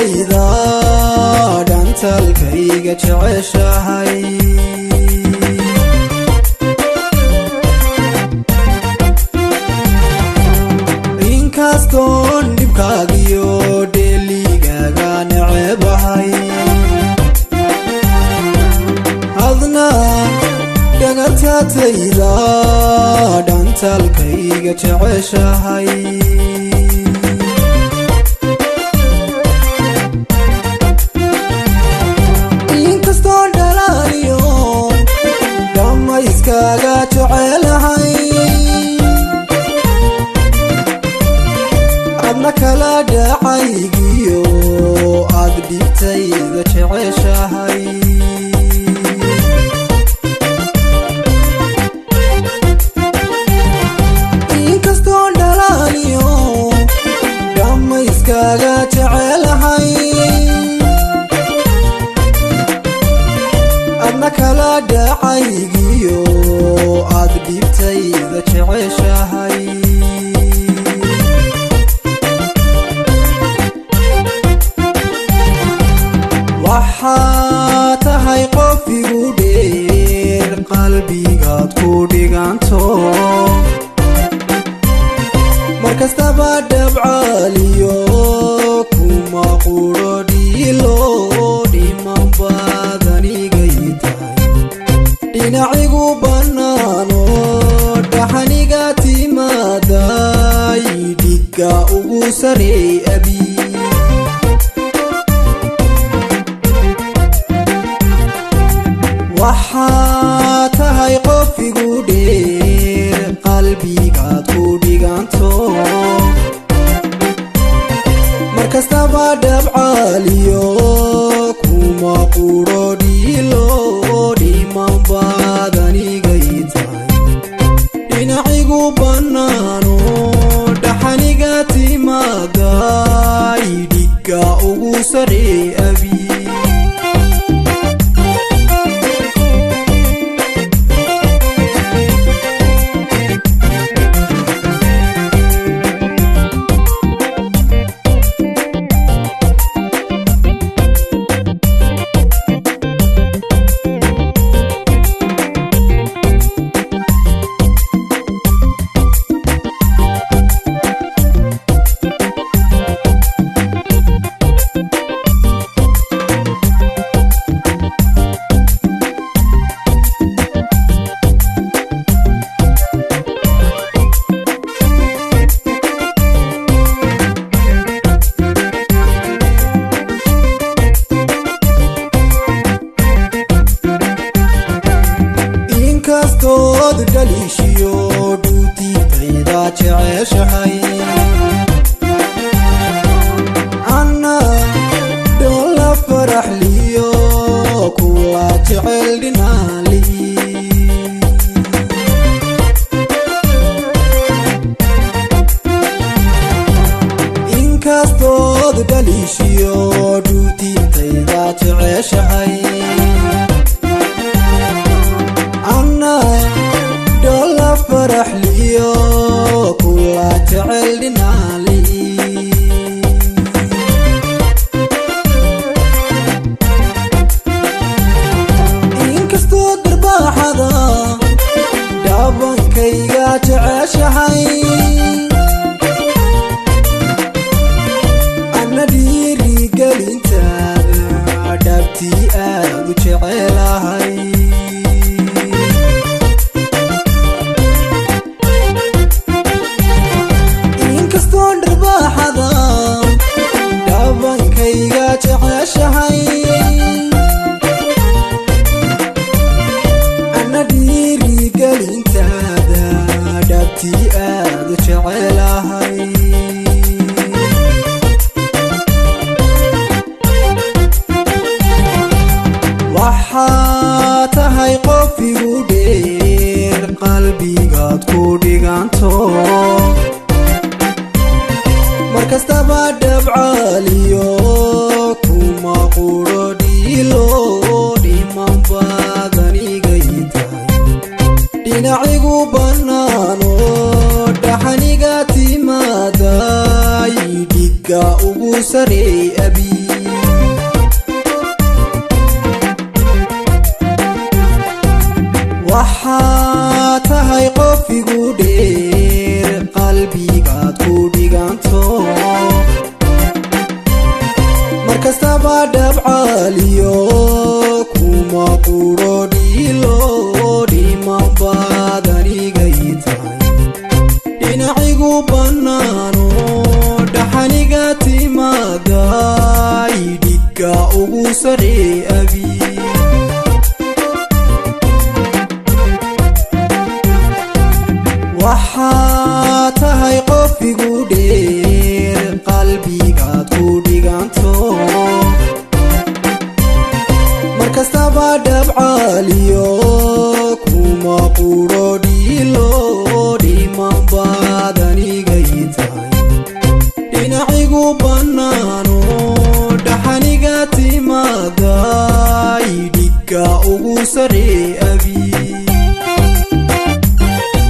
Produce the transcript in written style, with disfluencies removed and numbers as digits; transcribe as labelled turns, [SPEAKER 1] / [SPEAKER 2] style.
[SPEAKER 1] naftayda dhantalkayga jeceshahay inkastoon dhibkaagiyo dheeligaaga necebahay adna dhagartaatayda dhantalkayga jeceshahay iskaga jecelahay adna kala dhacaygiyo aad dhibtayda jeceshahay inkastoo dhalaaliyo dhamma iskaga jecelahay adna kala dhacaygiyo aad dhibtayda jeceshahay waxaa tahay qof igu dheer qalbigaad ku dhiganto markastaba dhabcaaliyo kuma quro dhiilo dhiman badanigay dhinacigu bannaano dhaxaniga timaaday dhigga ugu sarey abi waxaa tahay qof igu dheer qalbigaad ku dhiganto markastaba dhabcaaliyo kuma quro dhiilo dhiman badanigay tahay dhinacigu bannaano dhaxaniga timaaday dhigga ugu sarey abi inkastood dhaliishiyo dhuutitayda jeceshahay anna dhola faraxliyo kuwa jecel dhinaali inkastood dhaliishiyo dhuutitayda jeceshahay dhola faraxliyo kula jecel dhinaali inkastoo darbaaxada dhabankayga jeceshahay anna dhiirigelintaada dhabtii markastaba dabcaaliyo kuma quro dhiilo dhiman baad aniga ii tahay dhinacigu bannaano dhaxaniga timaada idhigga ugu saree abi waxaa tahay qof igu dheer qalbigaad ku dhiganto markastaba dabcaaliyo kuma quro dhiilo dhiman baad aniga ii tahay dhinacigu bannaano dhaxaniga timaada idhigga ugu saree abi